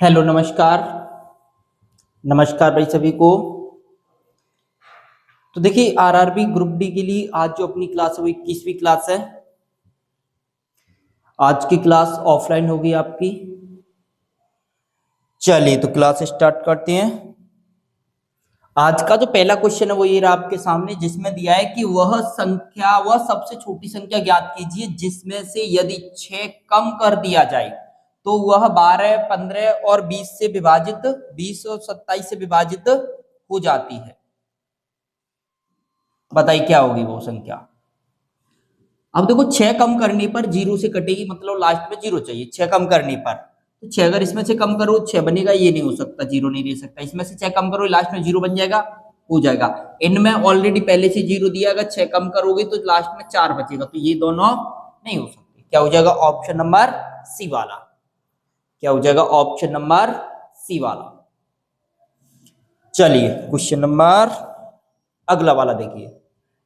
Hello नमस्कार। नमस्कार भाई सभी को। तो देखिए आरआरबी ग्रुप डी के लिए आज जो अपनी क्लास है वो 21वीं क्लास है। आज की क्लास ऑफलाइन होगी आपकी। चलिए तो क्लास स्टार्ट करते हैं। आज का जो पहला क्वेश्चन है वो ये रहा आपके सामने, जिसमें दिया है कि वह सबसे छोटी संख्या ज्ञात कीजिए जिसमें से यदि 6 कम कर दिया जाए तो वह 12, 15 और 20 से विभाजित 20 और 27 से विभाजित हो जाती है। बताइए क्या होगी वो संख्या। अब देखो 6 कम करने पर 0 से कटेगी, मतलब लास्ट में 0 चाहिए 6 कम करने पर। तो 6 अगर इसमें से कम करो 6 बनेगा, ये नहीं हो सकता, 0 नहीं दे सकता। इसमें से 6 कम करो लास्ट में 0 बन जाएगा, हो जाएगा। इनमें ऑलरेडी पहले से 0 दिया, अगर 6 कम करोगे तो लास्ट में 4 बचेगा, तो ये दोनों नहीं हो सकते। क्या हो जाएगा? ऑप्शन नंबर सी वाला। क्या हो जाएगा? ऑप्शन नंबर सी वाला। चलिए क्वेश्चन नंबर अगला वाला देखिए।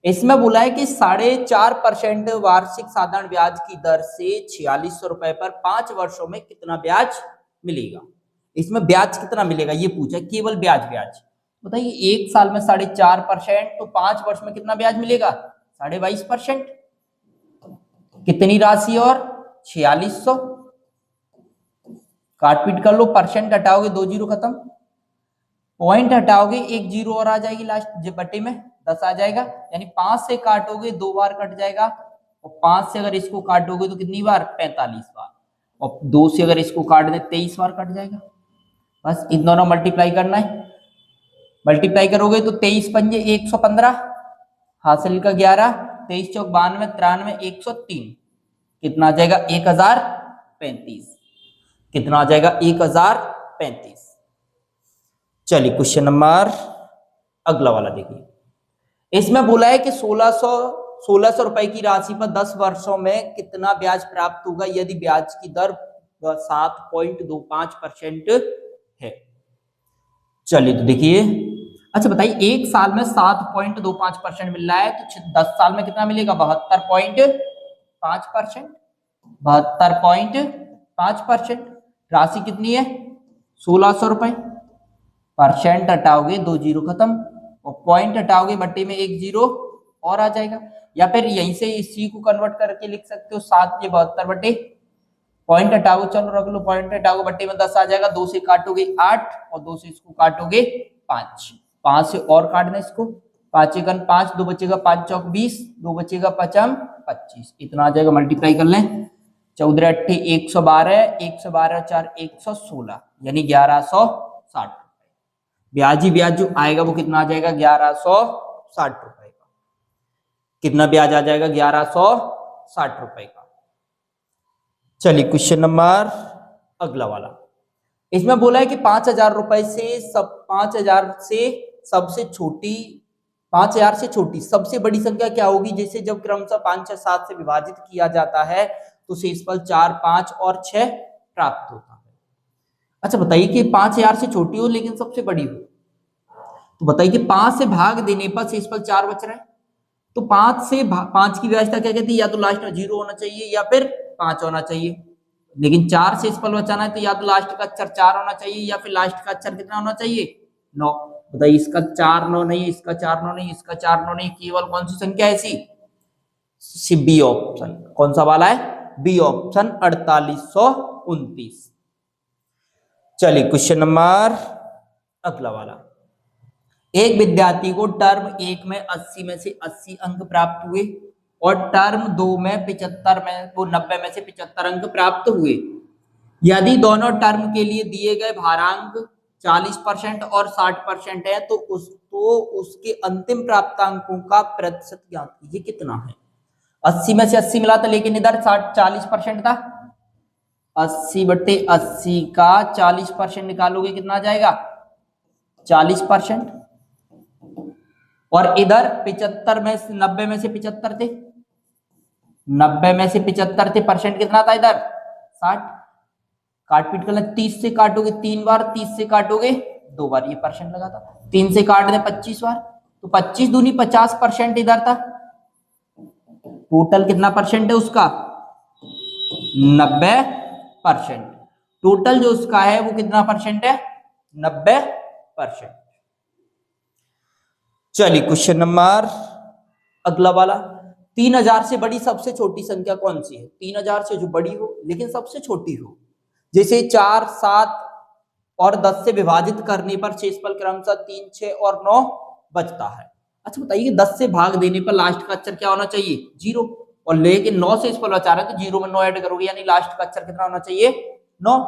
इसमें बोला है कि 4.5% वार्षिक साधारण ब्याज की दर से 4600 रुपए पर 5 वर्षों में कितना ब्याज मिलेगा। इसमें ब्याज कितना मिलेगा ये पूछा, केवल ब्याज। ब्याज बताइए, एक साल में 4.5%, तो 5 वर्ष में कितना ब्याज मिलेगा? 22.5%। कितनी राशि? और 4600। काट पीट कर लो, परसेंट हटाओगे 2 जीरो खत्म, पॉइंट हटाओगे 1 जीरो और आ जाएगी लास्ट बटे में 10 आ जाएगा। यानी 5 से काटोगे 2 बार कट जाएगा, और 5 से अगर इसको काटोगे तो कितनी बार? 45 बार। और 2 से अगर इसको काट दे 23 बार कट जाएगा। बस इन दोनों मल्टीप्लाई करना है। मल्टीप्लाई करोगे तो 23 पंजे 115, हासिल का 11, 23 चौक 92, 93, 103। कितना आ जाएगा? 1035। कितना आ जाएगा? 1035। चलिए क्वेश्चन नंबर अगला वाला देखिए। इसमें बोला है कि 1600 रुपए की राशि पर 10 वर्षों में कितना ब्याज प्राप्त होगा यदि ब्याज की दर 7.25% है। चलिए तो देखिए, अच्छा बताइए, एक साल में 7.25% मिल रहा है, तो 10 साल में कितना मिलेगा? 72.5%। 72.5%। राशि कितनी है? 1600 रुपए। परसेंट हटाओगे 2 जीरो खत्म, और पॉइंट हटाओगे बट्टे में 1 जीरो और आ जाएगा। या फिर यहीं से इस सी को कन्वर्ट करके लिख सकते हो, 7 बटे पॉइंट हटाओगे, चलो रख लो, पॉइंट हटाओगे बट्टे में 10 आ जाएगा। 2 से काटोगे 8 और 2 से इसको काटोगे 5। 5 से और काटना इसको, 5 एकन 5, 2 बचेगा 5 चौक 20, 2 बचेगा 5 25। इतना आ जाएगा। मल्टीप्लाई कर लें, 14 अट्ठे 112, 112 4 116, यानी 1160। ब्याजी ब्याज जो आएगा वो कितना आ जाएगा? 1160 रुपए का। कितना ब्याज आ जाएगा? 1160 रुपए का। चलिए क्वेश्चन नंबर अगला वाला। इसमें बोला है कि 5000 रुपए से 5000 से सबसे छोटी 5000 से छोटी सबसे बड़ी संख्या क्या होगी जिसे जब क्रमशः 5, 6, 7 से विभाजित किया जाता है तो शेषफल 4, 5 और 6 प्राप्त होता है। अच्छा बताइए कि 5000 से छोटी हो लेकिन सबसे बड़ी हो, तो बताइए कि 5 से भाग देने पर शेषफल 4 बच रहा है। तो 5 की व्यवस्था क्या कहती है? या तो लास्ट में 0 होना चाहिए या फिर 5 होना चाहिए। लेकिन 4 शेषफल बचाना है तो या तो लास्ट का अक्षर 4 होना चाहिए या फिर लास्ट का अक्षर कितना होना चाहिए? 9। बताइए, इसका 4 9 नहीं, इसका 4 9 नहीं, इसका 4 9 नहीं, केवल कौन सी संख्या ऐसी? B option. कौन सा वाला है? B option, 4829। चलिए क्वेश्चन नंबर अगला वाला। एक विद्यार्थी को टर्म 1 में 80 में से 80 अंक प्राप्त हुए और टर्म 2 में 75 में वो 90 में से 75 अंक प्राप्त हुए। यदि दोनों टर्म के लिए दिए गए भारांक 40% और 60% है तो उसके अंतिम प्राप्तांकों का प्रतिशत ज्ञात कीजिए। कितना है? 80 में से 80 मिला था लेकिन इधर 40% था। 80 बटे 80 का 40% निकालोगे कितना आ जाएगा? 40%। और इधर 75 में से 90 में से 75 थे, 90 में से 75 थे, परसेंट कितना था इधर? 60। काट पीट कर 30 से काटोगे 3 बार, 30 से काटोगे 2 बार, ये परसेंट लगा था। 3 से काट दे 25 बार, तो 25 दूनी 50% इधर था। टोटल कितना परसेंट है उसका? 90%। टोटल जो उसका है वो कितना परसेंट है, 90%। चलिए क्वेश्चन नंबर अगला वाला, 3000 से बड़ी सबसे छोटी संख्या कौन सी है? 3000 से जो बड़ी हो लेकिन सबसे छोटी हो, जैसे 4, 7 और 10 से विभाजित करने पर शेषफल क्रमशः 3, 6 और 9 बचता है। अच्छा बताइए 10 से भाग देने पर लास्ट का अक्षर क्या होना चाहिए? 0। और लेकिन 9 से शेषफल बचा रहे हैं तो 0 में 9 ऐड करोगे, यानी लास्ट का अक्षर कितना होना चाहिए? 9।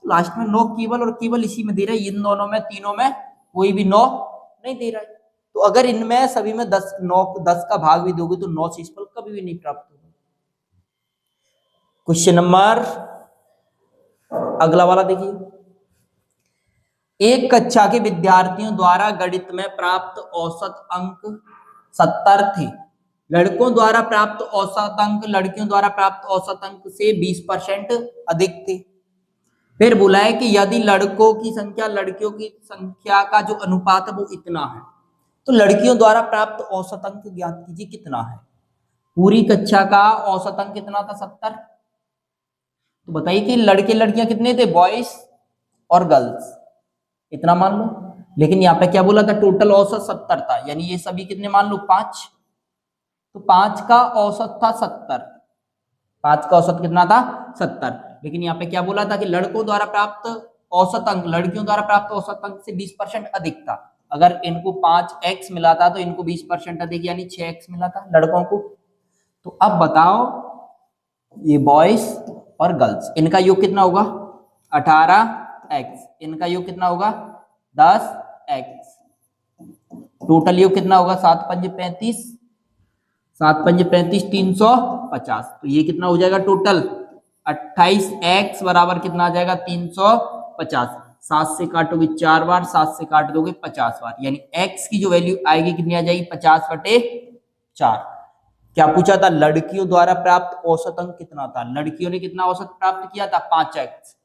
लास्ट में 9 केवल और केवल इसी में दे रहा है, इन दोनों में, तीनों में कोई भी 9 नहीं दे रहा है। तो अगर इनमें सभी में 10 का भाग भी दोगे तो 9 शेषफल कभी भी नहीं प्राप्त होगा। क्वेश्चन नंबर अगला वाला देखिए, एक कक्षा के विद्यार्थियों द्वारा गणित में प्राप्त औसत अंक 70 थे। लड़कों द्वारा प्राप्त औसत अंक लड़कियों द्वारा प्राप्त औसत अंक से 20% अधिक थे। फिर बोला है कि यदि लड़कों की संख्या लड़कियों की संख्या का जो अनुपात है वो इतना है, तो लड़कियों द्वारा प्राप्त औसत अंक ज्ञात कीजिए कितना है। पूरी कक्षा का औसत अंक कितना था? 70। तो बताइए कि लड़के लड़कियां कितने थे? बॉयज और गर्ल्स, इतना मान लो। लेकिन यहाँ पे क्या बोला था? टोटल औसत 70 था, यानी ये सभी कितने मान लो? 5। तो 5 का औसत था 70। 5 का औसत कितना था? 70। लेकिन यहाँ पे क्या बोला था कि लड़कों द्वारा प्राप्त औसत अंक लड़कियों द्वारा प्राप्त औसत अंक से 20% अधिक था। अगर इनको 5x मिला था तो इनको 20% अधिक यानी 6x मिला था लड़कों को। तो अब बताओ ये बॉयज और गर्ल्स, इनका योग कितना होगा? 18x। इनका योग कितना होगा? 10x। टोटल योग कितना होगा? 7 पंजे 35, 7 पंजे 35, 350। तो ये कितना हो जाएगा टोटल? 28x बराबर कितना आ जाएगा? 350। 7 से काटोगे 4 बार, 7 से काट दोगे 50 बार, यानी x की जो वैल्यू आएगी कितनी आ जाएगी? 50/4। क्या पूछा था? लड़कियों द्वारा प्राप्त औसत अंक कितना था? लड़कियों ने कितना औसत प्राप्त किया था? 5x।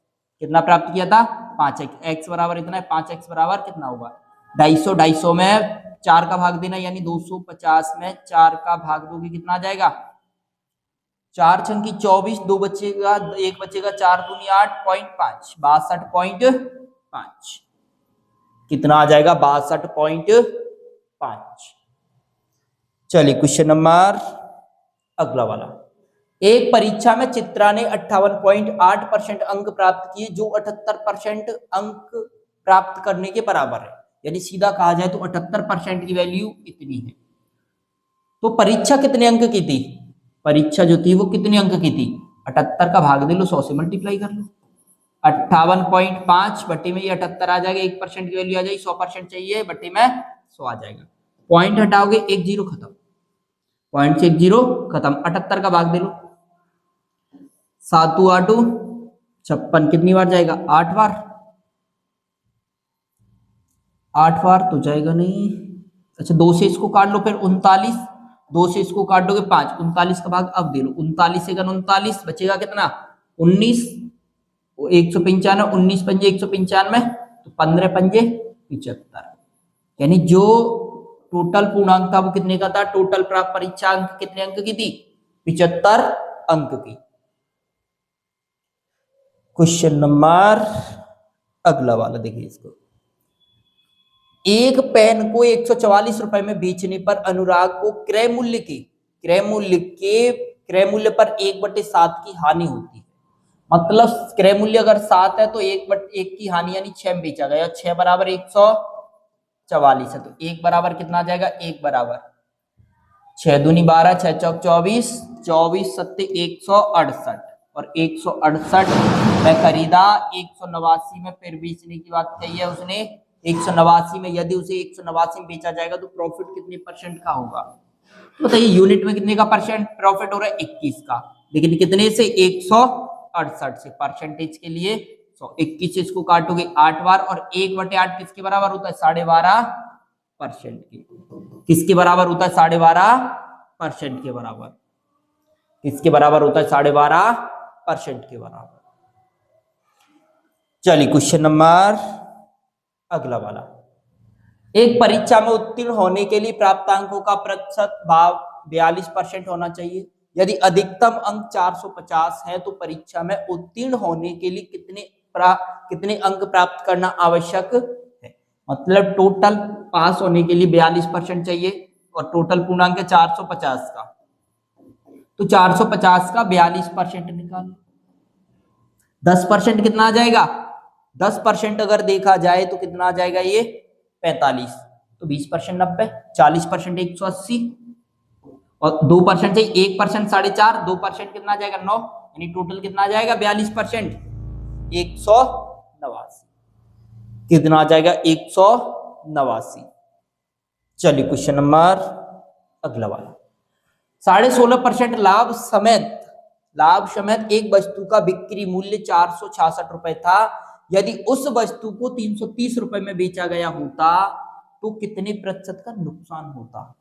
कितना प्राप्त किया था? 5x। x बराबर इतना है, 5x बराबर कितना होगा? 250। 250 में 4 का भाग देना, यानी 250 में 4 का भाग दोगे कितना आ जाएगा? 4 छंकी 24, 2 बचेगा, 1 बचेगा, 4 दूनी 8.5, 62.5। कितना आ जाएगा? 62.5। चलिए क्वेश्चन नंबर अगला वाला, एक परीक्षा में चित्रा ने 58.8% अंक प्राप्त किए जो 78% अंक प्राप्त करने के बराबर है। यानी सीधा कहा जाए तो 78% की वैल्यू इतनी है। तो परीक्षा कितने अंक की थी? परीक्षा जो थी वो कितने अंक की थी? 78 का भाग दे लो, 100 से मल्टीप्लाई कर लो। 58.5 बटे में ये 78 आ जाएगा, 1% की वैल्यू आ जाएगी, 100% चाहिए, बटे में 100 आ जाएगा। पॉइंट हटाओगे, 1 0 खत्म, पॉइंट से 1 0 खत्म। 78 का भाग दे लो, 7 8 56, कितनी बार जाएगा? 8 बार। 8 बार तो जाएगा नहीं। अच्छा 2 से इसको काट लो, फिर 39, 2 से इसको काट दोगे 5, 39 का भाग अब दे लो, 39 से 39 बचेगा कितना? 19। 195, 19 पंजे 195, तो 15 पंजे 75। यानी जो टोटल पूर्णांक था वो कितने का था? टोटल प्राप्त परीक्षा अंक कितने अंक की थी? 75 अंक की। क्वेश्चन नंबर अगला वाला देखिए इसको, एक पेन को 144 रुपए में बेचने पर अनुराग को क्रय मूल्य पर 1/7 की हानि होती है। मतलब क्रय मूल्य अगर 7 है तो 1/1 की हानि यानी 6 में बेचा गया। 6 बराबर 144 है, तो 1 बराबर कितना आ जाएगा? 1 बराबर 6 दूनी 12, 6 चौक 24, 24 सत्ते 168, और 168 में खरीदा, 189 में फिर बेचने की बात कही है उसने। 189 में यदि उसे 189 में बेचा जाएगा तो प्रॉफिट कितने परसेंट का होगा? तो बताइए यूनिट में कितने का परसेंट प्रॉफिट हो रहा है? 21 का। लेकिन कितने से? 168 से। परसेंटेज के लिए 21 से इसको काटोगे 8 बार, और 1/8 किसके बराबर होता है? 12.5% के। किसके बराबर होता है? 12.5% के बराबर। किसके बराबर होता है? 12.5% के बराबर। चलिए क्वेश्चन नंबर अगला वाला, एक परीक्षा में उत्तीर्ण होने के लिए प्राप्तांकों का प्रतिशत भाग 42% होना चाहिए। यदि अधिकतम अंक 450 है तो परीक्षा में उत्तीर्ण होने के लिए कितने कितने अंक प्राप्त करना आवश्यक है। मतलब टोटल पास होने के लिए 42% चाहिए और टोटल पूर्णांक है 450 का, तो 450 का 42% निकालो। 10% कितना आ जाएगा? 10% अगर देखा जाए तो कितना आ जाएगा ये 45, तो 20% 90, 40% 180 और 2% चाहिए, 1% 4.5, 2% कितना आ जाएगा 9, यानी टोटल कितना आ जाएगा 42%, 189। कितना आ जाएगा 189। चलिए क्वेश्चन नंबर अगला वाला। 16.5% लाभ समेत एक वस्तु का बिक्री मूल्य 466 रुपए था। यदि उस वस्तु को 330 रुपए में बेचा गया होता तो कितने प्रतिशत का नुकसान होता?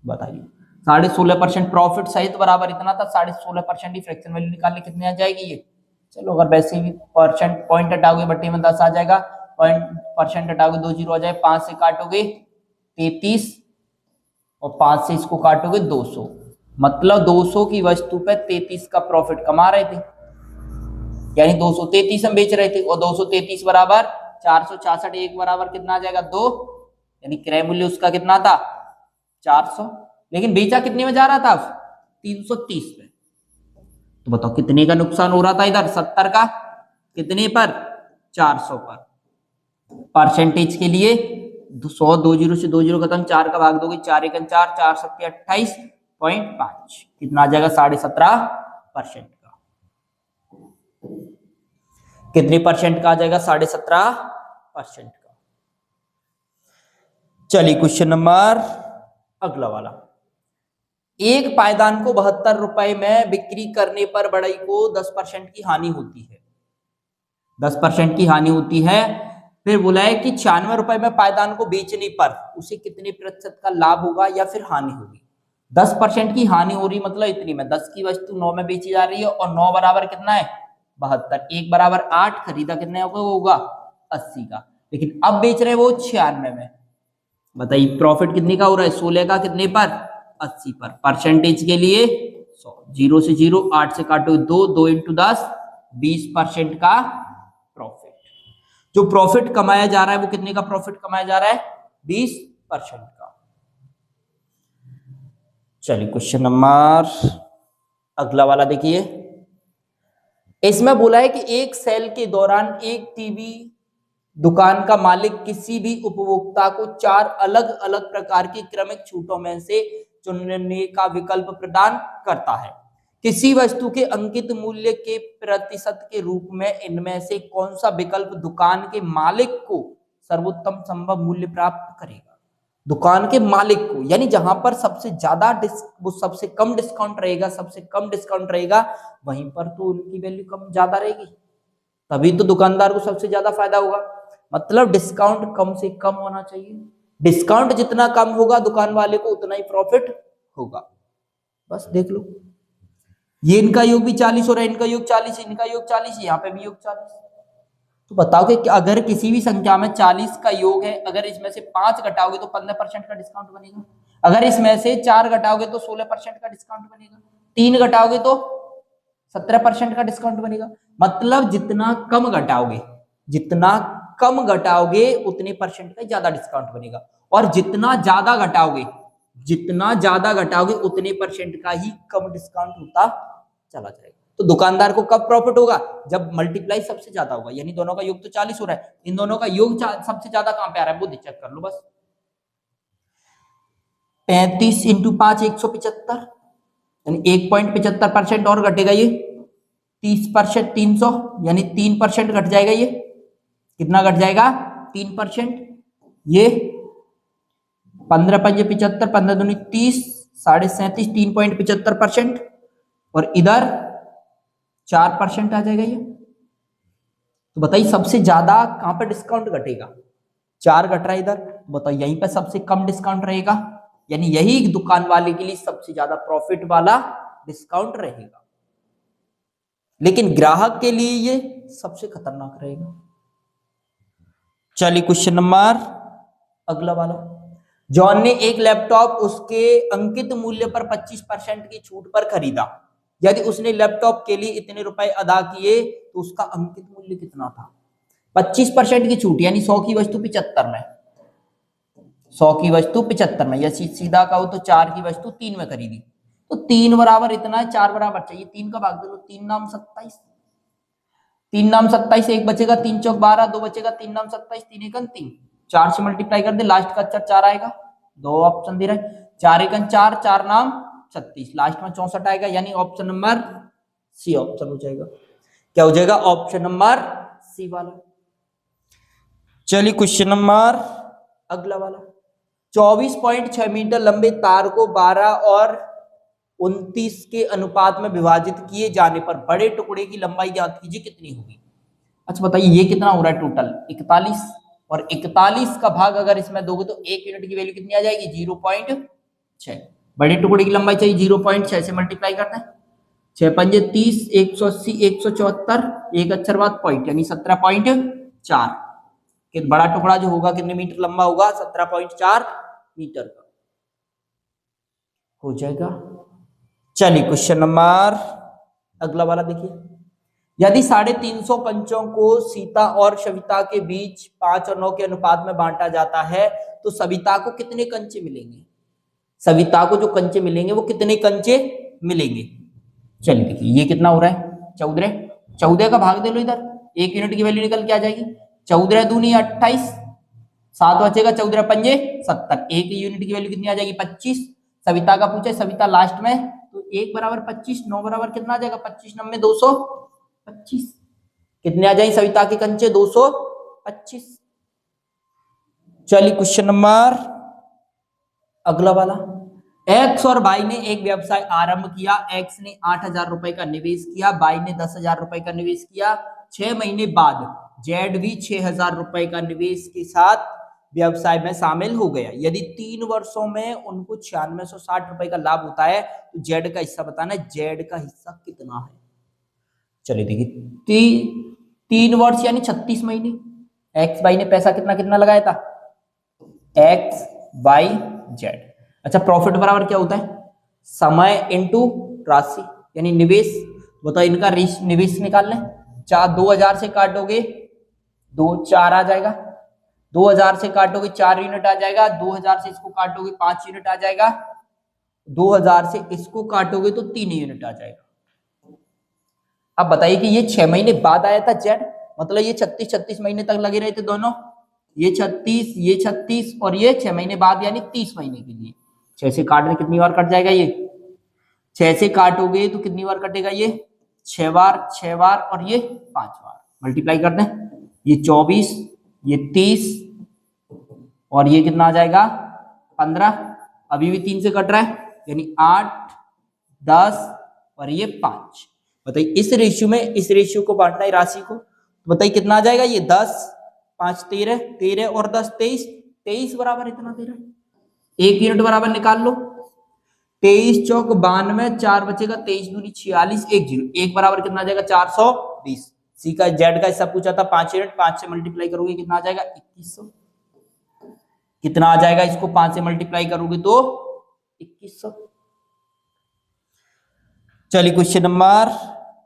बताइए। 16.5% प्रॉफिट सहित बराबर इतना था, 16.5% ही फ्रैक्शन वैल्यू निकालने कितने आ जाएगी ये? चलो अगर वैसे भी परसेंट पॉइंट हटाओगे बट्टे में 10 आ जाएगा, परसेंट हटाओगे 2 जीरो आ जाए, 5 से काटोगे 33 और 5 से इसको काटोगे 200, मतलब 200 की वस्तु पे 33 का प्रॉफिट कमा रहे थे, यानी 233 हम बेच रहे थे और 233 बराबर 466, एक बराबर कितना आ जाएगा 2, यानी क्रय मूल्य उसका कितना था 400, लेकिन बेचा कितने में जा रहा था 330 में। तो बताओ कितने का नुकसान हो रहा था इधर? 70 का, कितने पर? 400 पर। परसेंटेज के लिए 100, 2 जीरो से 2 जीरो खत्म, 4 का भाग दोगे 4 एकम 4, 4 सत्ते 28.5, कितना आ जाएगा 17.5% का। कितने परसेंट का आ जाएगा? 17.5% का। चलिए क्वेश्चन नंबर अगला वाला। एक पायदान को 72 रुपए में बिक्री करने पर बढ़ई को 10% की हानि होती है, 10% की हानि होती है। फिर बोला है कि 96 रुपए में पायदान को बेचने पर उसे कितने प्रतिशत का लाभ होगा या फिर हानि होगी? 10% की हानि हो रही, मतलब इतनी में 10 की वस्तु 9 में बेची जा रही है और 9 बराबर कितना है 72, 1 बराबर 8, खरीदा कितने होगा 80 का, लेकिन अब बेच रहे हैं वो 96 में। बताइए प्रॉफिट कितने का हो रहा है? 16 का, कितने पर? 80 पर। परसेंटेज के लिए 100, 0 से 0, 8 से काटो 2, 2 इंटू 10, 20% का प्रॉफिट। जो प्रॉफिट कमाया जा रहा है वो कितने का प्रॉफिट कमाया जा रहा है? 20% का। चलिए क्वेश्चन नंबर अगला वाला देखिए। इसमें बोला है कि एक सेल के दौरान एक टीवी दुकान का मालिक किसी भी उपभोक्ता को 4 अलग अलग प्रकार की क्रमिक छूटों में से चुनने का विकल्प प्रदान करता है। किसी वस्तु के अंकित मूल्य के प्रतिशत के रूप में इनमें से कौन सा विकल्प दुकान के मालिक को सर्वोत्तम संभव मूल्य प्राप्त करेगा? दुकान के मालिक को, यानी जहां पर सबसे ज्यादा वो सबसे कम डिस्काउंट रहेगा, सबसे कम डिस्काउंट रहेगा, वहीं पर तो उनकी वैल्यू कम ज्यादा रहेगी, तभी तो दुकानदार को सबसे ज्यादा फायदा होगा। मतलब डिस्काउंट कम से कम होना चाहिए, डिस्काउंट जितना कम होगा दुकान वाले को उतना ही प्रॉफिट होगा। बस देख लो, ये इनका योग भी 40 हो रहा है, इनका योग 40, इनका योग 40, यहाँ पे भी योग 40। तो बताओ कि अगर किसी भी संख्या में 40 का योग है, अगर इसमें से 5 घटाओगे तो 15% का डिस्काउंट बनेगा, अगर इसमें से 4 घटाओगे तो 16% का डिस्काउंट बनेगा, 3 घटाओगे तो 17% का डिस्काउंट बनेगा। मतलब जितना कम घटाओगे उतने परसेंट का ज्यादा डिस्काउंट बनेगा, और जितना ज्यादा घटाओगे उतने परसेंट का ही कम डिस्काउंट होता चला जाएगा। तो दुकानदार को कब प्रॉफिट होगा? जब मल्टीप्लाई सबसे ज्यादा होगा, यानी दोनों का योग तो 40 हो रहा है, इन दोनों का योग सबसे ज्यादा कहां पे आ रहा है वो चेक कर लो। बस 35 इंटू 5 175, यानी 1.75% और घटेगा ये 30%, 300, यानी 3% घट जाएगा। ये कितना घट जाएगा? 3%। ये 15 पंजे 75, 15 दूनी 30, 37.5, 3.75%, और इधर 4% आ जाएगा ये। तो बताइए सबसे ज्यादा कहां पर डिस्काउंट घटेगा? 4 घट रहा है इधर, बताइए यहीं पर सबसे कम डिस्काउंट रहेगा, यानी यही दुकान वाले के लिए सबसे ज्यादा प्रॉफिट वाला डिस्काउंट रहेगा, लेकिन ग्राहक के लिए ये सबसे खतरनाक रहेगा। चलिए क्वेश्चन नंबर अगला वाला। जॉन ने एक लैपटॉप उसके अंकित मूल्य पर 25% की छूट पर खरीदा। यदि उसने लैपटॉप के लिए इतने रुपए अदा किए तो उसका अंकित मूल्य कितना था? 25% की छूट, यानी 100 की वस्तु 75 में, 100 की वस्तु 75 में, या सीधा कहो तो 4 की वस्तु 3 में खरीदी, तो 3 बराबर इतना है, 4 बराबर चाहिए, 3 का भाग दे लो, 3 नाम 27, 3 नाम 27, एक बचेगा, 3 चौक 12, 2 बचेगा, 3 नाम 27, 3 एकन 3, 4 से मल्टीप्लाई कर दे, लास्ट का अक्षर 4 आएगा, दो ऑप्शन दे रहे हैं, 4 एकन 4, 4 नाम 36, लास्ट में 64 आएगा, यानी ऑप्शन नंबर सी ऑप्शन हो जाएगा। क्या हो जाएगा? ऑप्शन नंबर सी वाला। चलिए क्वेश्चन नंबर अगला वाला, 24.6 मीटर लंबे तार को 12 और 29 के अनुपात में विभाजित किए जाने पर बड़े टुकड़े की लंबाई ज्ञात कीजिए, कितनी होगी? अच्छा बताइए ये कितना हो रहा है टोटल? 41, और 41 का भाग अगर इसमें दोगे तो 1 यूनिट की वैल्यू कितनी आ जाएगी? 0.6। बड़े टुकड़े की लंबाई चाहिए, 0.6 से मल्टीप्लाई करते हैं, 6 पंजे 30, 180, 174, एक अक्षर बाद पॉइंट, यानी 17.4। कि बड़ा टुकड़ा जो होगा कितने मीटर लंबा होगा? 17.4 मीटर का हो जाएगा। चलिए क्वेश्चन नंबर अगला वाला देखिए, यदि 350 कंचों को सीता और सविता के बीच 5 और 9 के अनुपात में बांटा जाता है तो सविता को कितने कंचे मिलेंगे? सविता को जो कंचे मिलेंगे वो कितने कंचे मिलेंगे? चलिए देखिए ये कितना हो रहा है? 14, 14 का भाग दे लो इधर, 1 यूनिट की वैल्यू निकल के आ जाएगी, 14 दूनी 28, 7 बचेगा, 14 पंजे 70, 1 यूनिट की वैल्यू कितनी आ जाएगी? 25। सविता का पूछे, सविता लास्ट में, तो 1 बराबर 25, 9 बराबर कितना आ जाएगा? 25 9 225, कितने आ जाएंगे सविता के कंचे? 225। चलिए क्वेश्चन नंबर अगला वाला, एक्स और वाई ने एक व्यवसाय आरंभ किया, एक्स ने 8,000 रुपए का निवेश किया, वाई ने 10,000 रुपए का निवेश किया, 6 महीने बाद जेड भी 6,000 रुपए का निवेश के साथ व्यवसाय में शामिल हो गया। यदि 3 वर्षों में उनको 9660 रुपए का लाभ होता है तो जेड का हिस्सा बताना है, जेड का हिस्सा कितना है? चलिए देखिए 3 वर्ष यानी 36 महीने, एक्स वाई ने पैसा कितना कितना लगाया था? X Y Z. अच्छा प्रॉफिट बराबर क्या होता है? समय इंटू राशि, यानी निवेश। बताओ इनका निवेश निकाल लें, 2000 से काटोगे 4 आ जाएगा, 2000 से काटोगे 4 यूनिट आ जाएगा, 2000 से इसको काटोगे 5 यूनिट आ जाएगा, 2000 से इसको काटोगे तो 3 यूनिट आ जाएगा। अब बताइए कि ये 6 महीने बाद आया था जेड, मतलब ये 36 महीने तक लगे रहे थे दोनों, ये 36 और ये 6 महीने बाद यानी 30 महीने के लिए। 6 से काटने कितनी बार कट जाएगा? ये 6 से काटोगे तो कितनी बार कटेगा? ये 6 बार, 6 बार और ये 5 बार। मल्टीप्लाई करते हैं, ये 24, ये 30 और ये कितना आ जाएगा? 15, अभी भी 3 से कट रहा है, यानी 8, 10 और ये 5। बताइए इस रेशियो में, इस रेशियो को बांटना है राशि को, तो बताइए कितना आ जाएगा? ये 10, 5 13, 13 और 10 23, 23 बराबर इतना 13, 1 यूनिट बराबर निकाल लो, 23 चौक 92, 4 बचेगा, 23 दूनी 46, 1 0, 1 बराबर कितना आ जाएगा? 420। सी का जेड का हिस्सा पूछा था 5 यूनिट, 5 से मल्टीप्लाई करोगे कितना आ जाएगा? 2100। कितना आ जाएगा? इसको 5 से मल्टीप्लाई करोगे तो 2100। चलिए क्वेश्चन नंबर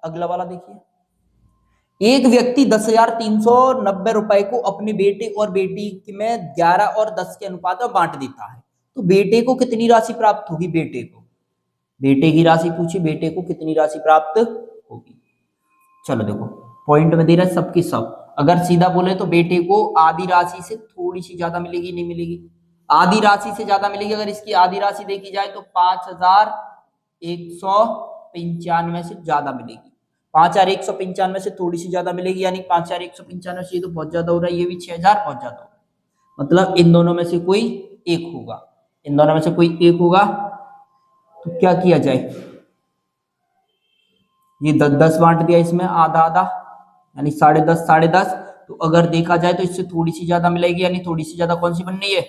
अगला वाला देखिए, एक व्यक्ति 10,390 रुपए को अपने बेटे और बेटी में 11 और 10 के अनुपात में बांट देता है, तो बेटे को कितनी राशि प्राप्त होगी? बेटे को, बेटे की राशि पूछी, बेटे को कितनी राशि प्राप्त होगी? चलो देखो पॉइंट में दे रहा है सबकी सब, अगर सीधा बोले तो बेटे को आधी राशि से थोड़ी सी ज्यादा मिलेगी, नहीं मिलेगी? आधी राशि से ज्यादा मिलेगी। अगर इसकी आधी राशि देखी जाए तो 5,195 से ज्यादा मिलेगी, 5,195 से थोड़ी सी ज्यादा मिलेगी, यानी 5,195 से, ये तो बहुत ज्यादा हो रहा है, ये भी 6,000 बहुत ज्यादा हो रहा है, मतलब इन दोनों में से कोई एक होगा, इन दोनों में से कोई एक होगा। तो क्या किया जाए? ये 10-10 बांट दिया, इसमें आधा आधा, यानी 10.5 10.5, तो अगर देखा जाए तो इससे थोड़ी सी ज्यादा मिलेगी, यानी थोड़ी सी ज्यादा कौन सी बननी है?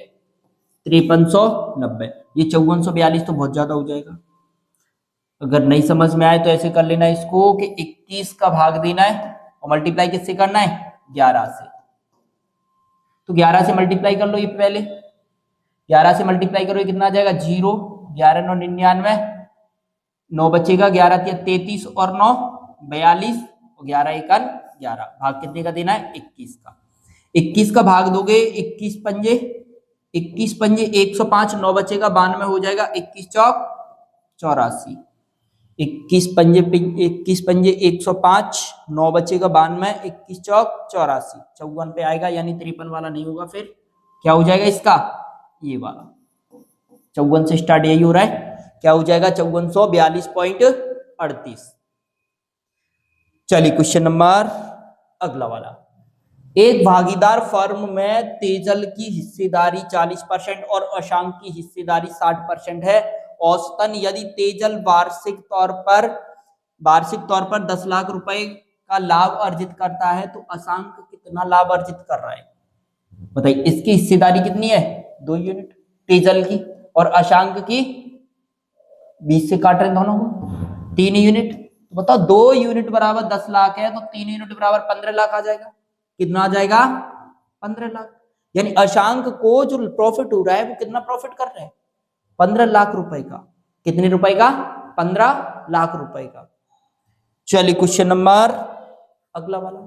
5390। ये 5442 तो बहुत ज्यादा हो जाएगा। अगर नहीं समझ में आए तो ऐसे कर लेना इसको कि 21 का भाग देना है और मल्टीप्लाई किससे करना है? 11 से। तो 11 से मल्टीप्लाई कर लो, ये पहले 11 से मल्टीप्लाई करो, ये कितना आ जाएगा? 0, 11 9 99, 9 बचेगा, 11 33 और 9 42 तो 11 एकन 11, भाग कितने का देना है 21 का। 21 का भाग दोगे 21 पंजे 105, 9 बचेगा 92 हो जाएगा, 21 चौक 84, 21 पंजे 105, 9 बचेगा 92, 21 चौक 84, 54 पे आएगा, यानी 53 वाला नहीं होगा। फिर क्या हो जाएगा इसका, ये वाला 54 से स्टार्ट यही हो रहा है, क्या हो जाएगा 5442.38। चलिए क्वेश्चन नंबर अगला वाला, एक भागीदार फर्म में तेजल की हिस्सेदारी 40% और अशांक की हिस्सेदारी 60% है। औसतन यदि तेजल वार्षिक तौर पर 10 लाख रुपए का लाभ अर्जित करता है तो अशांक कितना लाभ अर्जित कर रहा है, बताइए। इसकी हिस्सेदारी कितनी है 2 यूनिट तेजल की, और अशांक की 20 से काट रहे हैं दोनों को 3 यूनिट। तो बताओ 2 यूनिट बराबर 10 लाख है तो 3 यूनिट बराबर 15 लाख आ जाएगा। कितना आ जाएगा 15 लाख। यानी अशांक को जो प्रॉफिट हो रहा है वो कितना प्रॉफिट कर रहे हैं 15 लाख रुपए का। कितने रुपए का 15 लाख रुपए का। चलिए क्वेश्चन नंबर अगला वाला,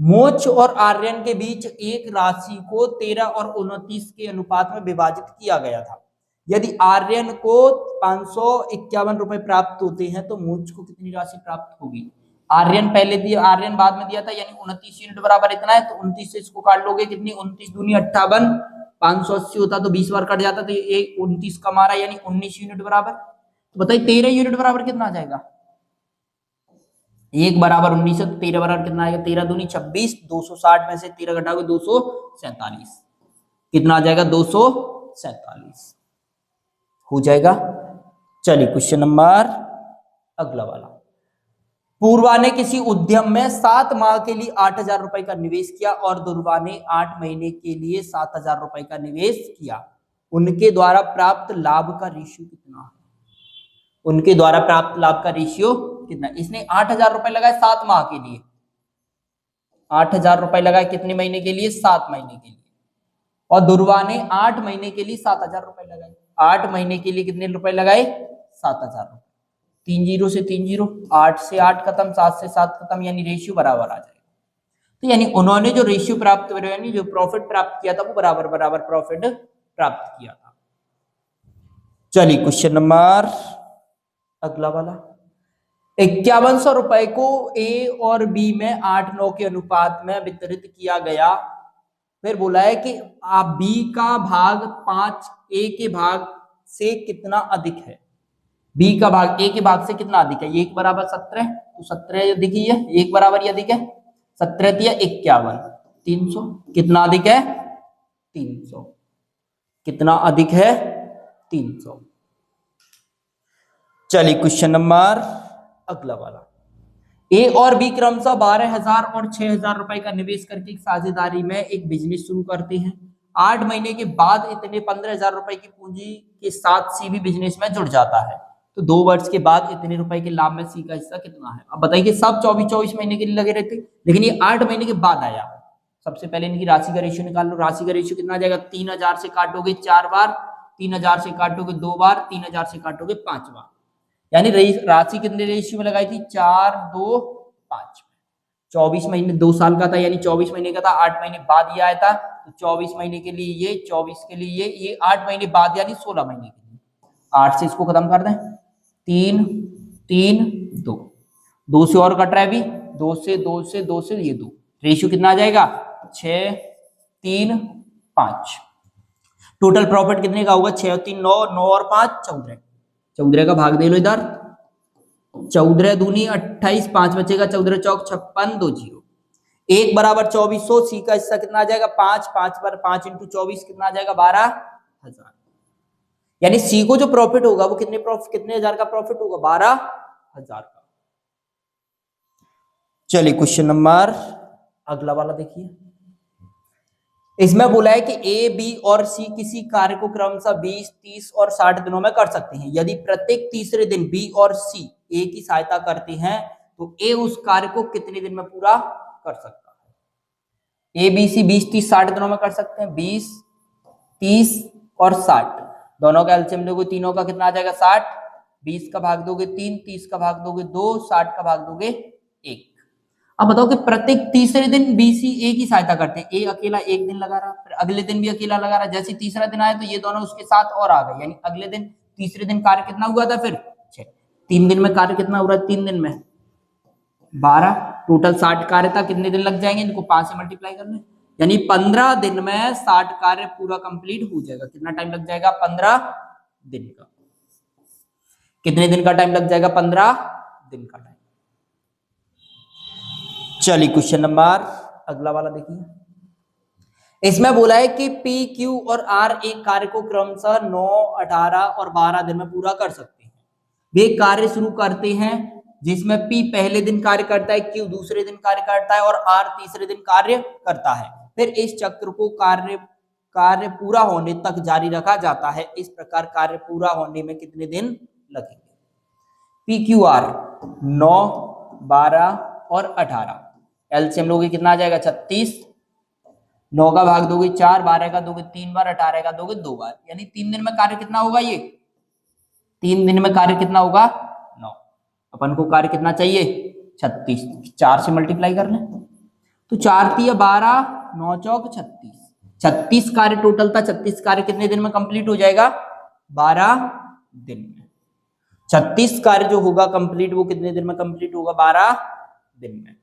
मोक्ष और आर्यन के बीच एक राशि को 13 और 29 के अनुपात में विभाजित किया गया था। यदि आर्यन को 551 रुपए प्राप्त होते हैं तो मोक्ष को कितनी राशि प्राप्त होगी। आर्यन पहले दिया, आर्यन बाद में दिया था, यानी 29 यूनिट बराबर इतना है, तो 29 से इसको काट लोगे कितनी 29 दूनी 58, 580 होता तो 20 बार कट जाता तो ये 29 कम आ रहा है, यानी 19 यूनिट बराबर। तो बताइए 13 यूनिट बराबर कितना आ जाएगा, 1 बराबर 19 है तो 13 बराबर कितना आएगा, 13 दूनी 26, 260 में से 13 घटाओगे 247, कितना आ जाएगा 247 हो जाएगा। चलिए क्वेश्चन नंबर अगला वाला, पूर्वा ने किसी उद्यम में 7 माह के लिए 8,000 रुपए का निवेश किया और दुर्वा ने 8 महीने के लिए 7,000 रुपए का निवेश किया। उनके द्वारा प्राप्त लाभ का रेशियो कितना है, उनके द्वारा प्राप्त लाभ का रेशियो कितना। इसने 8,000 रुपए लगाए 7 माह के लिए, 8,000 रुपए लगाए कितने महीने के लिए 7 महीने के लिए, और दुर्वा ने 8 महीने के लिए 7,000 रुपए लगाए। 8 महीने के लिए कितने रुपए लगाए 7,000 रुपए। 3 जीरो से 3 जीरो, 8 से 8 खत्म, 7 से 7 खत्म, यानी रेशियो बराबर आ जाएगा। तो यानी उन्होंने जो रेशियो प्राप्त किया, यानी जो प्रॉफिट प्राप्त किया था वो बराबर बराबर प्रॉफिट प्राप्त किया था। चलिए क्वेश्चन नंबर अगला वाला, 5100 रुपए को ए और बी में 8-9 के अनुपात में वितरित किया गया। फिर बोला है कि आप बी का भाग 5 ए के भाग से कितना अधिक है। बी का भाग ए के भाग से कितना अधिक है, 1 बराबर 17, तो 17 अधिक ही है, 1 बराबर ही अधिक है, 17 दिया 51, 300, कितना अधिक है 300, कितना अधिक है 300। चलिए क्वेश्चन नंबर अगला वाला, ए और बी क्रमशः 12,000 और 6,000 रुपए का निवेश करके साझेदारी में एक बिजनेस शुरू करते हैं। 8 महीने के बाद इतने 15,000 रुपए की पूंजी के साथ सी भी बिजनेस में जुड़ जाता है। तो 2 वर्ष के बाद इतने रुपए के लाभ में सी का हिस्सा कितना है। अब बताइए सब 24-24 महीने के लिए लगे रहते, लेकिन ये 8 महीने के बाद आया। सबसे पहले इनकी राशि का रेशियो निकाल लो। राशि का रेशियो कितना आ जाएगा, 3,000 से काटोगे 4 बार, 3,000 से काटोगे 2 बार, 3,000 से काटोगे 5 बार, यानी राशि कितने रेशियो में लगाई थी 4, 2, 5। 24 महीने 2 साल का था, यानी 24 महीने का था, 8 महीने बाद ये आया था, तो 24 महीने के लिए ये, 24 के लिए ये 8 महीने बाद यानी 16 महीने के लिए। 8 से इसको खत्म कर दें, 3, 3, 2, 2 से और कट रहा है अभी, 2 से 2 से 2 से ये 2, रेशियो कितना आ जाएगा 6, 3, 5। टोटल प्रॉफिट कितने का होगा 6 और 3 9, 9 और 5 14, 14 का भाग दे लो इधर, 14 दूनी 28, 5 बचेगा, 14 चौक 56, 2 जीरो, 1 बराबर 2400, सी का हिस्सा कितना आ जाएगा 5, 5 पर 5 इंटू 24 कितना आ जाएगा 12,000। यानी सी को जो प्रॉफिट होगा वो कितने हजार का प्रॉफिट होगा 12,000 का। चलिए क्वेश्चन नंबर अगला वाला देखिए, इसमें बोला है कि ए बी और सी किसी कार्य को क्रमशः 20, 30 और 60 दिनों में कर सकते हैं। यदि प्रत्येक तीसरे दिन बी और सी ए की सहायता करते हैं तो ए उस कार्य को कितने दिन में पूरा कर सकता है। ए बी सी 20, 30, 60 दिनों में कर सकते हैं। 20, 30 और 60 दोनों का एलसीएम लोगे, तीनों का कितना आ जाएगा 60। 20 का भाग दोगे 3, 30 का भाग दोगे 2, 60 का भाग दोगे 1। अब बताओ कि प्रत्येक तीसरे दिन बी सी ए की सहायता करते हैं। ए अकेला एक दिन लगा रहा, फिर अगले दिन भी अकेला लगा रहा, जैसे तीसरा दिन आया तो ये दोनों उसके साथ और आ गए, यानी अगले दिन तीसरे दिन कार्य कितना हुआ था फिर 6। 3 दिन में कार्य कितना हो रहा है, 3 दिन में 12, टोटल 60 कार्य था, कितने दिन लग जाएंगे, इनको 5 से मल्टीप्लाई करने, यानी 15 दिन में 60 कार्य पूरा कंप्लीट हो जाएगा। कितना टाइम लग जाएगा, 15 दिन का। कितने दिन का टाइम लग जाएगा, 15 दिन का टाइम। चलिए क्वेश्चन नंबर अगला वाला देखिए। इसमें बोला है कि पी क्यू और आर एक कार्य को क्रमशः 9, 18 और 12 दिन में पूरा कर सकते हैं। वे कार्य शुरू करते हैं जिसमें पी पहले दिन कार्य करता है, क्यू दूसरे दिन कार्य करता है और आर तीसरे दिन कार्य करता है। फिर इस चक्र को कार्य पूरा होने तक जारी रखा जाता है। इस प्रकार कार्य पूरा होने में कितने दिन लगेंगे। पी क्यू आर 9, 12 और 18, एलसीएम लोगे कितना आ जाएगा 36। 9 का भाग दोगे 4, 12 का दोगे 3 बार, 18 का दोगे 2 बार, यानी 3 दिन में कार्य कितना होगा, ये 3 दिन में कार्य कितना होगा 9। अपन को कार्य कितना चाहिए 36, 4 से मल्टीप्लाई कर लें तो 4 तिया 12, 9 चौक 36, 36 कार्य टोटल था। 36 कार्य कितने दिन में कंप्लीट हो जाएगा, 12 दिन में। 36 कार्य जो होगा कंप्लीट वो कितने दिन में कंप्लीट होगा, 12 दिन में।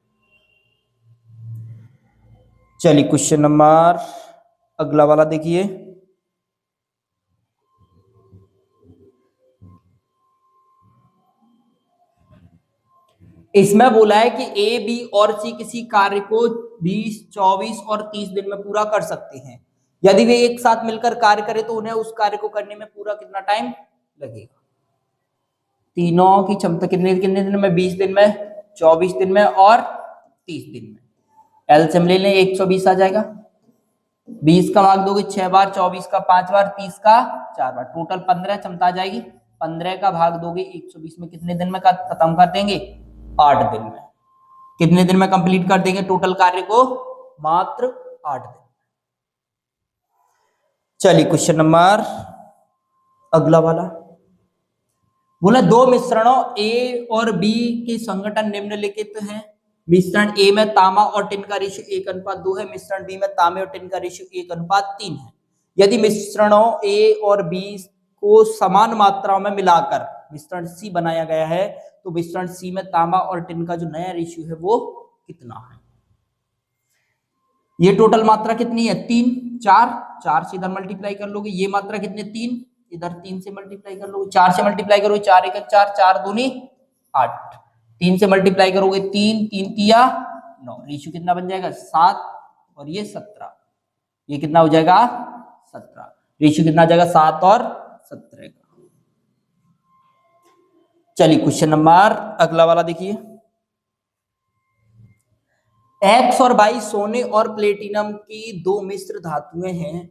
चलिए क्वेश्चन नंबर अगला वाला देखिए। इसमें बोला है कि ए, बी और सी किसी कार्य को 20, 24 और 30 दिन में पूरा कर सकते हैं। यदि वे एक साथ मिलकर कार्य करें तो उन्हें उस कार्य को करने में पूरा कितना टाइम लगेगा। तीनों की क्षमता कितने कितने दिन में, 20 दिन में, 24 दिन में और 30 दिन में। एलसीएम ले लें 120 आ जाएगा। 20 का भाग दोगे 6 बार, 24 का 5 बार, 30 का 4 बार, टोटल 15 क्षमता आ जाएगी। 15 का भाग दोगे 120 में, कितने दिन में खत्म कर देंगे, 8 दिन में। कितने दिन में कंप्लीट कर देंगे टोटल कार्य को, मात्र 8 दिन। चलिए क्वेश्चन नंबर अगला वाला बोला, दो मिश्रणों ए और बी के संगठन निम्नलिखित हैं। मिश्रण ए में तांबा और टिन का रेशियो 1:2 है। मिश्रण बी में तांबे और टिन का रेशियो 1:3 है। यदि मिश्रणों ए और बी को समान मात्राओं में मिलाकर मिश्रण सी बनाया गया है तो मिश्रण सी में तांबा और टिन का जो नया रेशियो है वो कितना है। ये टोटल मात्रा कितनी है, 3, 4 से इधर मल्टीप्लाई कर लोगे। ये मात्रा कितने, 3, इधर 3 से मल्टीप्लाई कर लोगे। 4 से मल्टीप्लाई करोगे 4 1 4, 4 दूनी 8। 3 से मल्टीप्लाई करोगे 3, 3 तिया 9, रेशियो कितना बन जाएगा 7 और ये 17। ये कितना हो जाएगा 17, रेशियो कितना आ जाएगा 7 और 17 का। चलिए क्वेश्चन नंबर अगला वाला देखिए। एक्स और वाई सोने और प्लेटिनम की दो मिश्र धातुएं हैं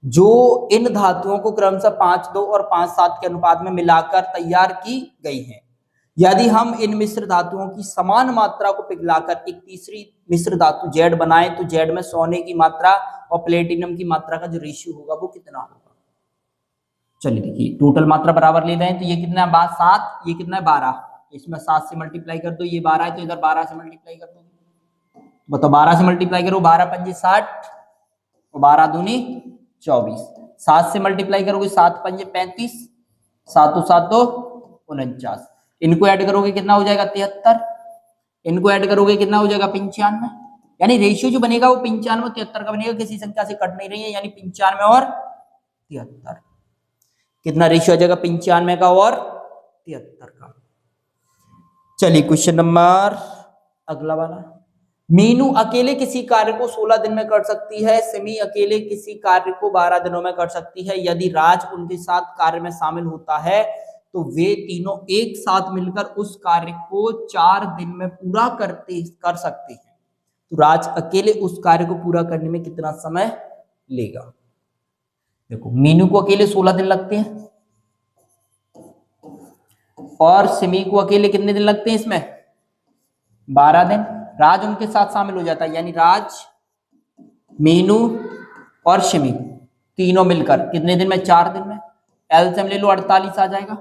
जो इन धातुओं को क्रमशः 5:2 और 5:7 के अनुपात में मिलाकर तैयार की गई हैं। यदि हम इन मिश्र धातुओं की समान मात्रा को पिघलाकर एक तीसरी मिश्र धातु जेड बनाएं तो जेड में सोने की मात्रा और प्लेटिनम की मात्रा का जो रेशियो होगा वो कितना होगा। चलिए देखिए, टोटल मात्रा बराबर ले रहे हैं तो ये कितना है 7, ये कितना है 12। इसमें 7 से मल्टीप्लाई कर दो, ये 12 है तो इधर 12 से मल्टीप्लाई कर दो। बताओ 12 से मल्टीप्लाई करो, 12 पंजे 60 और 12 दूनी 24। 7 से मल्टीप्लाई करोगे 7 पंजे 35, 7 7 49। इनको ऐड करोगे कितना हो जाएगा 73। इनको ऐड करोगे कितना हो जाएगा 95। यानी रेशियो जो बनेगा वो 95 और 73 का बनेगा, किसी संख्या से कट नहीं रही है, यानी 95 और 73। कितना रेशियो आ जाएगा 95 का और 73 का। चलिए क्वेश्चन नंबर अगला वाला। मीनू अकेले किसी कार्य को 16 दिन में कर सकती है। सिमी अकेले किसी कार्य को 12 दिनों में कर सकती है। यदि राज उनके साथ कार्य में शामिल होता है तो वे तीनों एक साथ मिलकर उस कार्य को 4 दिन में पूरा कर सकते हैं। तो राज अकेले उस कार्य को पूरा करने में कितना समय लेगा। देखो मीनू को अकेले 16 दिन लगते हैं और सिमी को अकेले कितने दिन लगते हैं, इसमें 12 दिन। राज उनके साथ शामिल हो जाता है, यानी राज, मीनू और सिमी तीनों मिलकर कितने दिन में, 4 दिन में। एलसीएम ले लो 48 आ जाएगा।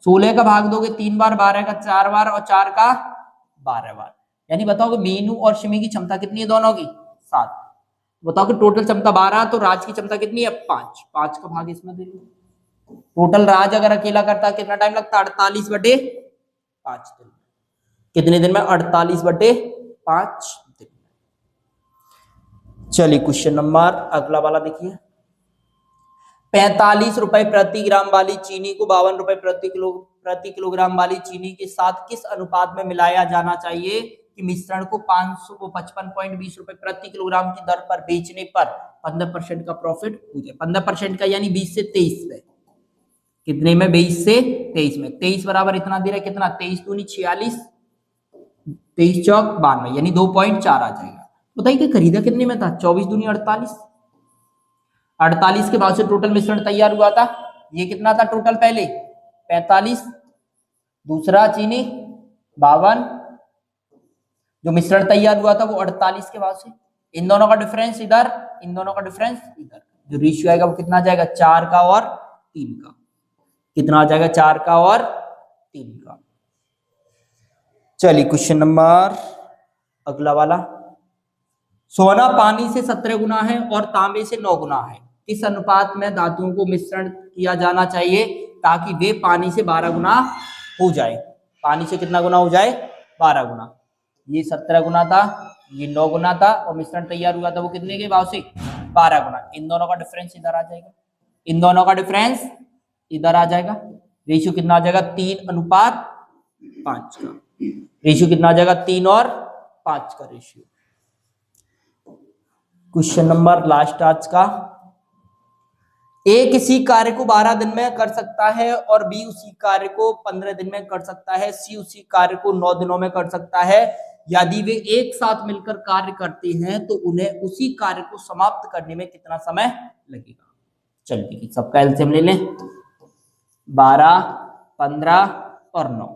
16 का भाग दोगे 3 बार, 12 का 4 बार और 4 का 12 बार, यानी बताओ कि मीनू और शिमी की क्षमता कितनी है दोनों की 7। बताओ कि टोटल क्षमता 12, तो राज की क्षमता कितनी है 5। 5 का भाग इसमें दे दो। टोटल राज अगर अकेला करता कितना टाइम लगता 48/5 दिन। कितने दिन में 48/5 दिन। चलिए क्वेश्चन नंबर अगला वाला देखिए। 45 रुपए प्रति ग्राम वाली चीनी को 52 रुपए प्रति किलोग्राम वाली चीनी के साथ किस अनुपात में मिलाया जाना चाहिए कि मिश्रण को 55.20 रुपए प्रति किलोग्राम की दर पर बेचने पर 15% का प्रॉफिट हो जाए। 15% का यानी 20 से 23 में। कितने में 20 से 23 में। 23 बराबर इतना दे रहा है कितना 23 दूनी 46, 23 चौक 92 यानी 2.4 आ जाएगा। बताइए कि खरीदा कितने में था 24 दूनी 48। 48 के भाव से टोटल मिश्रण तैयार हुआ था। ये कितना था टोटल पहले 45, दूसरा चीनी 52, जो मिश्रण तैयार हुआ था वो 48 के भाव से। इन दोनों का डिफरेंस इधर, इन दोनों का डिफरेंस इधर, जो रेशियो आएगा वो कितना आ जाएगा 4 का और 3 का। कितना आ जाएगा 4 का और 3 का। चलिए क्वेश्चन नंबर अगला वाला। सोना पानी से 17 गुना है और तांबे से 9 गुना है। किस अनुपात में धातुओं को मिश्रण किया जाना चाहिए ताकि वे पानी से 12 गुना हो जाए। पानी से कितना गुना हो जाए 12 गुना। ये 17 गुना था, ये 9 गुना था और मिश्रण तैयार हुआ था वो कितने के भाव से 12 गुना। इन दोनों का डिफरेंस इधर आ जाएगा, इन दोनों का डिफरेंस इधर आ जाएगा। रेशियो कितना आ जाएगा 3:5 का। रेशियो कितना आ जाएगा 3 और 5 का रेशियो। क्वेश्चन नंबर लास्ट आज का। ए किसी कार्य को 12 दिन में कर सकता है और बी उसी कार्य को 15 दिन में कर सकता है। सी उसी कार्य को 9 दिनों में कर सकता है। यदि वे एक साथ मिलकर कार्य करते हैं तो उन्हें उसी कार्य को समाप्त करने में कितना समय लगेगा। चलिए सबका एलसीएम ले लें। 12, 15 और 9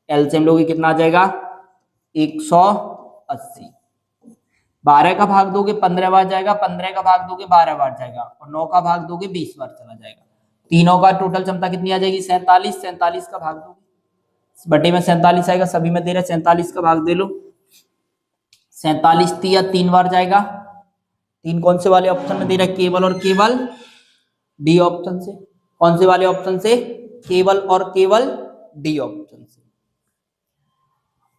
एलसीएम लोगे कितना आ जाएगा 180। 12 का भाग दोगे 15 बार जाएगा, 15 का भाग दोगे 12 बार जाएगा और 9 का भाग दोगे 20 बार चला जाएगा। तीनों का टोटल क्षमता कितनी आ जाएगी 47। 47 का भाग दोगे बटे में 47 आएगा, सभी में दे रहे 47 का भाग दे लो। 47 3 बार जाएगा। 3 कौन से वाले ऑप्शन में दे रहा है केवल और केवल डी ऑप्शन से। कौन से वाले ऑप्शन से केवल और केवल डी ऑप्शन से।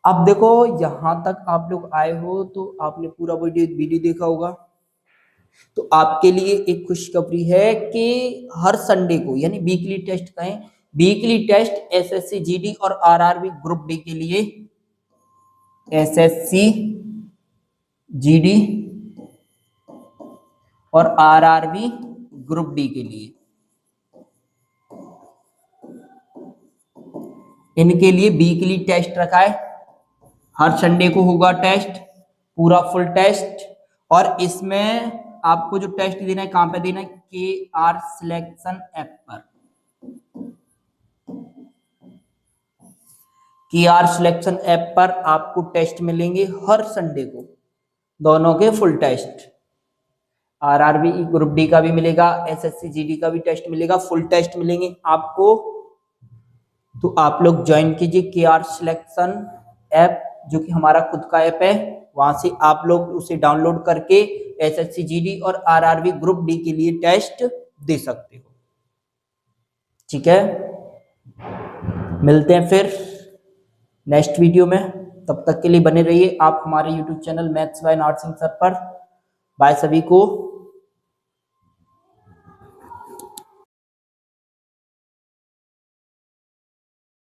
अब देखो यहां तक आप लोग आए हो तो आपने पूरा वीडियो देखा होगा, तो आपके लिए एक खुशखबरी है कि हर संडे को यानी वीकली टेस्ट कहें, वीकली टेस्ट एसएससी जीडी और आरआरबी ग्रुप डी के लिए, एसएससी जीडी और आरआरबी ग्रुप डी के लिए, इनके लिए वीकली टेस्ट रखा है। हर संडे को होगा टेस्ट, पूरा फुल टेस्ट। और इसमें आपको जो टेस्ट देना है कहां पे देना है KR सिलेक्शन ऐप पर। KR सिलेक्शन ऐप पर आपको टेस्ट मिलेंगे हर संडे को, दोनों के full test. RRB group D का भी मिलेगा, एसएससी जीडी का भी टेस्ट मिलेगा, फुल टेस्ट मिलेंगे आपको। तो आप लोग ज्वाइन कीजिए KR सिलेक्शन ऐप, जो कि हमारा खुद का ऐप है। वहां से आप लोग उसे डाउनलोड करके एसएससी जीडी और आरआरबी ग्रुप डी के लिए टेस्ट दे सकते हो। ठीक है, मिलते हैं फिर नेक्स्ट वीडियो में। तब तक के लिए बने रहिए आप हमारे YouTube channel maths by not Singh sir पर। बाय सभी को।